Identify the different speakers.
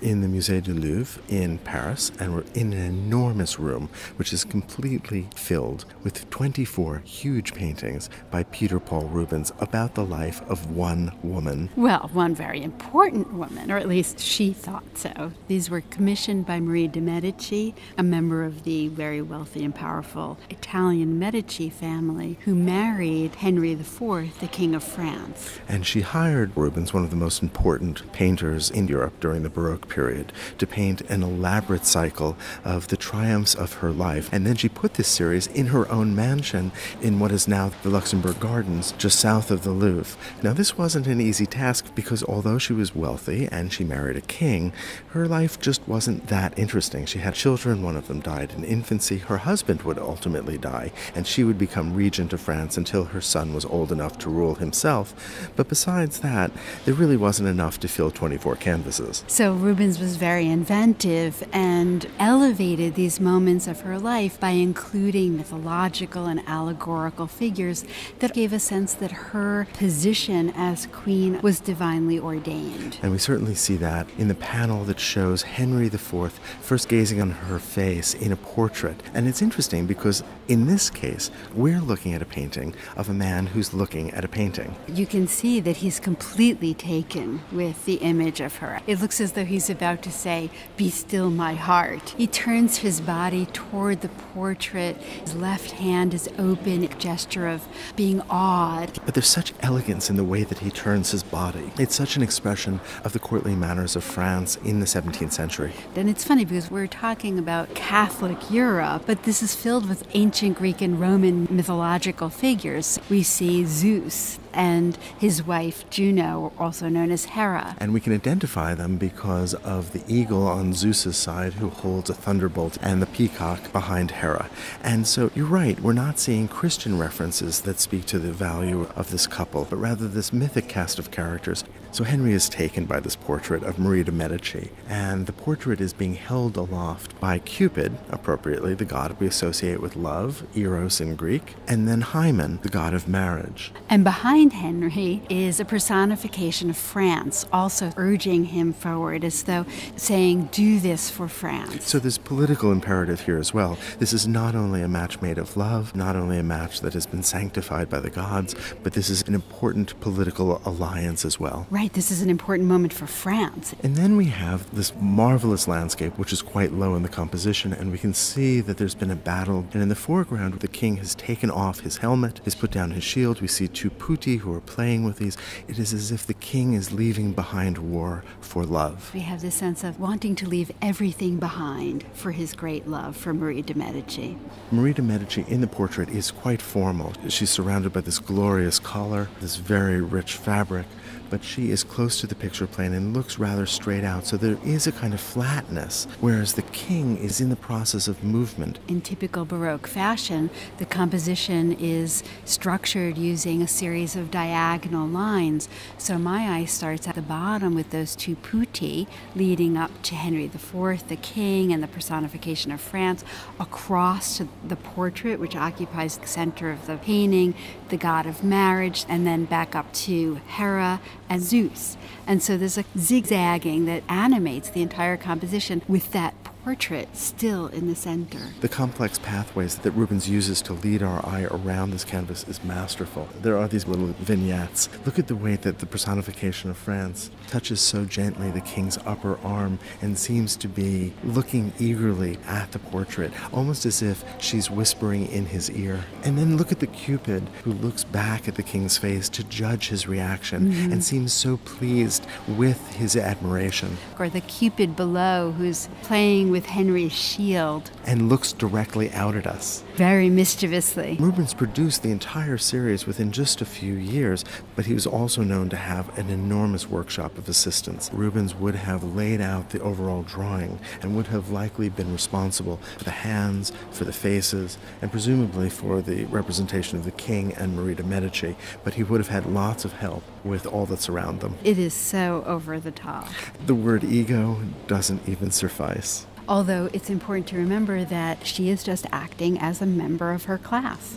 Speaker 1: in the Musée du Louvre in Paris, and we're in an enormous room, which is completely filled with 24 huge paintings by Peter Paul Rubens about the life of one woman.
Speaker 2: Well, one very important woman, or at least she thought so. These were commissioned by Marie de Medici, a member of the very wealthy and powerful Italian Medici family, who married Henry IV, the King of France.
Speaker 1: And she hired Rubens, one of the most important painters in Europe during the Baroque period, to paint an elaborate cycle of the triumphs of her life. And then she put this series in her own mansion in what is now the Luxembourg Gardens, just south of the Louvre. Now, this wasn't an easy task because although she was wealthy and she married a king, her life just wasn't that interesting. She had children, one of them died in infancy. Her husband would ultimately die, and she would become regent of France until her son was old enough to rule himself. But besides that, there really wasn't enough to fill 24 canvases.
Speaker 2: So Rubens was very inventive and elevated these moments of her life by including mythological and allegorical figures that gave a sense that her position as queen was divinely ordained.
Speaker 1: And we certainly see that in the panel that shows Henry IV first gazing on her face in a portrait. And it's interesting because in this case, we're looking at a painting of a man who's looking at a painting.
Speaker 2: You can see that he's completely taken with the image of her. It looks as though he's about to say, "Be still my heart." He turns his body toward the portrait. His left hand is open, a gesture of being awed.
Speaker 1: But there's such elegance in the way that he turns his body. It's such an expression of the courtly manners of France in the 17th century.
Speaker 2: And it's funny because we're talking about Catholic Europe, but this is filled with ancient Greek and Roman mythological figures. We see Zeus and his wife Juno, also known as Hera.
Speaker 1: And we can identify them because of the eagle on Zeus's side who holds a thunderbolt and the peacock behind Hera. And so you're right, we're not seeing Christian references that speak to the value of this couple, but rather this mythic cast of characters. So Henry is taken by this portrait of Marie de Medici, and the portrait is being held aloft by Cupid, appropriately the god we associate with love, Eros in Greek, and then Hymen, the god of marriage.
Speaker 2: And behind Henry is a personification of France, also urging him forward as though saying, "Do this for France."
Speaker 1: So there's political imperative here as well. This is not only a match made of love, not only a match that has been sanctified by the gods, but this is an important political alliance as well.
Speaker 2: Right, this is an important moment for France.
Speaker 1: And then we have this marvelous landscape, which is quite low in the composition, and we can see that there's been a battle. And in the foreground, the king has taken off his helmet, has put down his shield. We see two putti who are playing with these. It is as if the king is leaving behind war for love.
Speaker 2: We have this sense of wanting to leave everything behind for his great love for Marie de Medici.
Speaker 1: Marie de Medici in the portrait is quite formal. She's surrounded by this glorious collar, this very rich fabric, but she is close to the picture plane and looks rather straight out, so there is a kind of flatness, whereas the king is in the process of movement.
Speaker 2: In typical Baroque fashion, the composition is structured using a series of diagonal lines, so my eye starts at the bottom with those two putti leading up to Henry IV, the king, and the personification of France, across to the portrait, which occupies the center of the painting, the god of marriage, and then back up to Hera and Zeus. And so there's a zigzagging that animates the entire composition with that portrait still in the center.
Speaker 1: The complex pathways that Rubens uses to lead our eye around this canvas is masterful. There are these little vignettes. Look at the way that the personification of France touches so gently the king's upper arm and seems to be looking eagerly at the portrait, almost as if she's whispering in his ear. And then look at the Cupid who looks back at the king's face to judge his reaction and seems so pleased with his admiration.
Speaker 2: Or the Cupid below who's playing with Henry's shield.
Speaker 1: And looks directly out at us.
Speaker 2: Very mischievously.
Speaker 1: Rubens produced the entire series within just a few years, but he was also known to have an enormous workshop of assistants. Rubens would have laid out the overall drawing and would have likely been responsible for the hands, for the faces, and presumably for the representation of the king and Marie de Medici, but he would have had lots of help with all that's around them.
Speaker 2: It is so over the top.
Speaker 1: The word ego doesn't even suffice.
Speaker 2: Although it's important to remember that she is just acting as a member of her class.